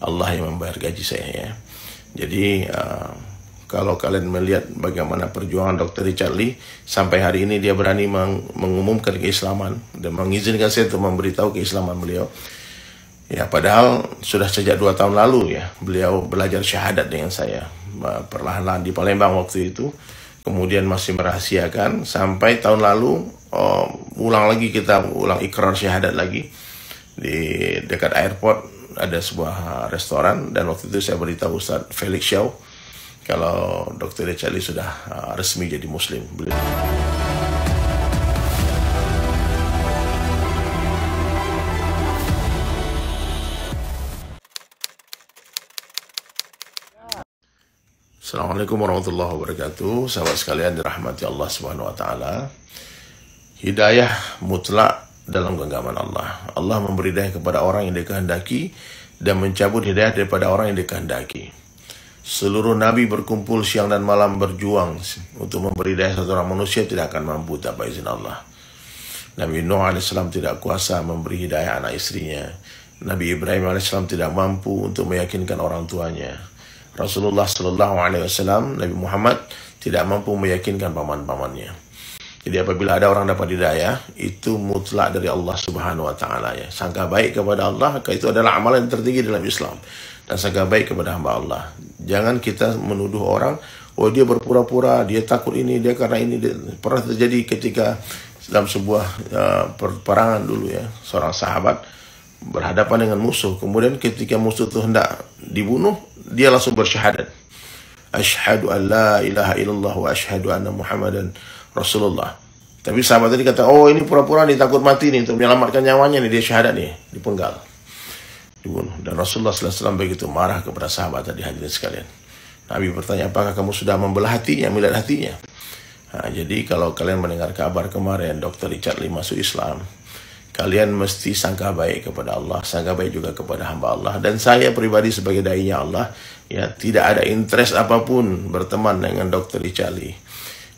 Allah yang membayar gaji saya ya. Jadi kalau kalian melihat bagaimana perjuangan Dr. Richard Lee, sampai hari ini dia berani mengumumkan keislaman dan mengizinkan saya untuk memberitahu keislaman beliau. Ya, padahal sudah sejak 2 tahun lalu ya, beliau belajar syahadat dengan saya perlahan-lahan di Palembang waktu itu. Kemudian masih merahasiakan sampai tahun lalu ulang ikrar syahadat lagi di dekat airport ada sebuah restoran, dan waktu itu saya beritahu Ustaz Felix Shaw kalau Dr. Richard Lee sudah resmi jadi Muslim. Assalamualaikum warahmatullahi wabarakatuh. Sahabat sekalian dirahmati Allah Subhanahu wa taala. Hidayah mutlak dalam genggaman Allah. Allah memberi hidayah kepada orang yang dikehendaki dan mencabut hidayah daripada orang yang dikehendaki. Seluruh nabi berkumpul siang dan malam berjuang untuk memberi hidayah satu orang manusia, tidak akan mampu tanpa izin Allah. Nabi Nuh alaihissalam tidak kuasa memberi hidayah anak istrinya. Nabi Ibrahim alaihissalam tidak mampu untuk meyakinkan orang tuanya. Rasulullah sallallahu alaihi wasallam, Nabi Muhammad tidak mampu meyakinkan paman-pamannya. Jadi apabila ada orang dapat hidayah, itu mutlak dari Allah Subhanahu wa taala ya. Sangka baik kepada Allah, itu adalah amalan yang tertinggi dalam Islam. Dan sangka baik kepada hamba Allah. Jangan kita menuduh orang, oh dia berpura-pura, dia takut ini, dia karena ini. Pernah terjadi ketika dalam sebuah peperangan dulu ya, seorang sahabat berhadapan dengan musuh. Kemudian ketika musuh itu hendak dibunuh, dia langsung bersyahadat. Asyhadu an la ilaha illallah wa asyhadu anna Muhammadan Rasulullah. Tapi sahabat tadi kata, oh ini pura-pura nih, takut mati nih, untuk menyelamatkan nyawanya nih, dia syahadat nih, dipenggal, dibunuh. Dan Rasulullah SAW begitu marah kepada sahabat tadi, hadirin sekalian. Nabi bertanya, apakah kamu sudah membelah hatinya, melihat hatinya? Nah, jadi kalau kalian mendengar kabar kemarin Dr. Richard Lee masuk Islam, kalian mesti sangka baik kepada Allah, sangka baik juga kepada hamba Allah. Dan saya pribadi sebagai dai-nya Allah, ya tidak ada interest apapun berteman dengan Dr. Richard Lee.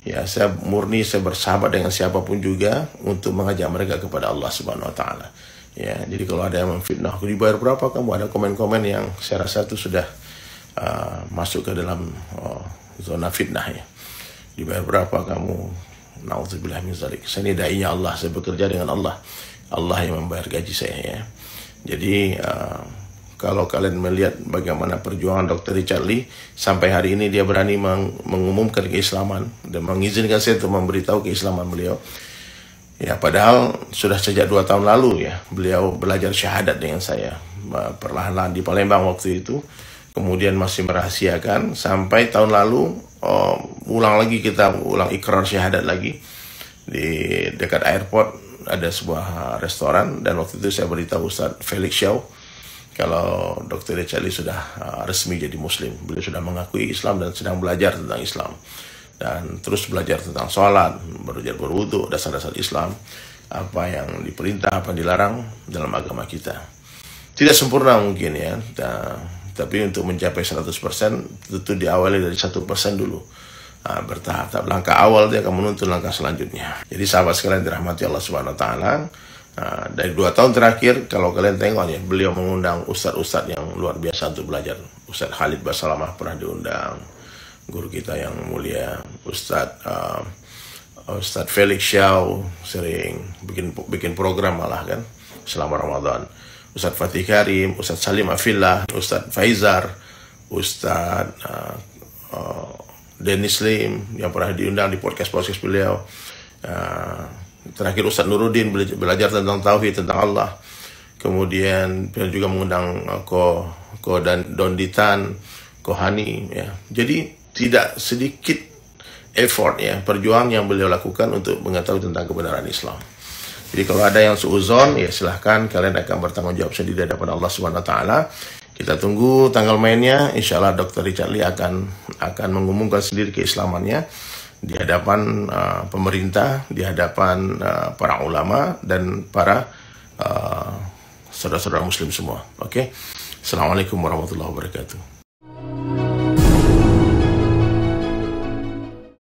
Ya, saya murni, saya bersahabat dengan siapapun juga untuk mengajak mereka kepada Allah Subhanahu wa taala. Ya, jadi kalau ada yang memfitnah, aku dibayar berapa kamu? Ada komen-komen yang saya rasa itu sudah masuk ke dalam zona fitnah ya. Dibayar berapa kamu? Nauzubillah min dzalik. Saya ini dai-nya Allah, saya bekerja dengan Allah. Allah yang membayar gaji saya ya. Jadi kalau kalian melihat bagaimana perjuangan Dr. Richard Lee, sampai hari ini dia berani mengumumkan keislaman dan mengizinkan saya untuk memberitahu keislaman beliau. Ya, padahal sudah sejak 2 tahun lalu ya, beliau belajar syahadat dengan saya perlahan-lahan di Palembang waktu itu. Kemudian masih merahasiakan sampai tahun lalu ulang ikrar syahadat lagi di dekat airport ada sebuah restoran, dan waktu itu saya beritahu Ustaz Felix Shaw kalau Dr. Richard Lee sudah resmi jadi Muslim. Beliau sudah mengakui Islam dan sedang belajar tentang Islam. Dan terus belajar tentang sholat, belajar berwudu, dasar-dasar Islam, apa yang diperintah, apa yang dilarang dalam agama kita. Tidak sempurna mungkin ya, tapi untuk mencapai 100% tentu diawali dari 1% dulu. Bertahap, langkah awal dia akan menuntun langkah selanjutnya. Jadi sahabat sekalian dirahmati Allah Subhanahu wa taala, dari 2 tahun terakhir kalau kalian tengok ya, beliau mengundang ustadz-ustadz yang luar biasa untuk belajar. Ustadz Khalid Basalamah pernah diundang, guru kita yang mulia Ustadz Felix Shaw sering bikin program malah kan selama Ramadan. Ustadz Fatih Karim, Ustadz Salim Afillah, Ustadz Faizar, Ustadz Dennis Lim yang pernah diundang di podcast beliau. Terakhir Ustadz Nuruddin belajar tentang tauhid, tentang Allah. Kemudian beliau juga mengundang Ko Donditan, Kohani ya. Jadi tidak sedikit effort ya, perjuangan yang beliau lakukan untuk mengetahui tentang kebenaran Islam. Jadi kalau ada yang suuzon ya silahkan, kalian akan bertanggung jawab sendiri di hadapan Allah Subhanahu wa taala. Kita tunggu tanggal mainnya. Insya Allah Dr. Richard Lee akan mengumumkan sendiri keislamannya di hadapan pemerintah, di hadapan para ulama dan para saudara-saudara muslim semua. Oke. Assalamualaikum warahmatullahi wabarakatuh.